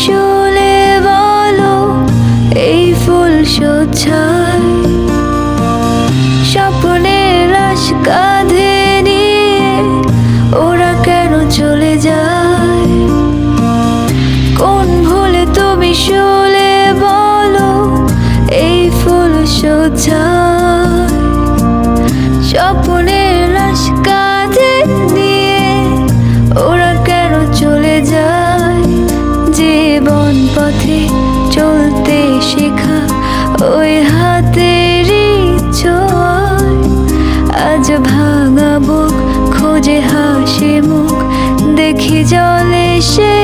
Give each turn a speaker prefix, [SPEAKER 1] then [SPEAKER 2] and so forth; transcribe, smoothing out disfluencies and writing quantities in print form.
[SPEAKER 1] শুলে বলো এই ফুল শয্যায় স্বপ্নের লাশ কাঁধে নিয়ে ওরা কেন চলে যায়? কোন ভুলে তুমি শুলে বলো এই ফুল শয্যায় স্বপ্নের লাশ কাঁধে নিয়ে ওরা কেন চলে যায়? জীবন পথে চলতে শেখা ওই হাতেরই ছোঁয়ায় আজ ভাঙা বুক খোঁজে হাসি মুখ দেখি জলে সে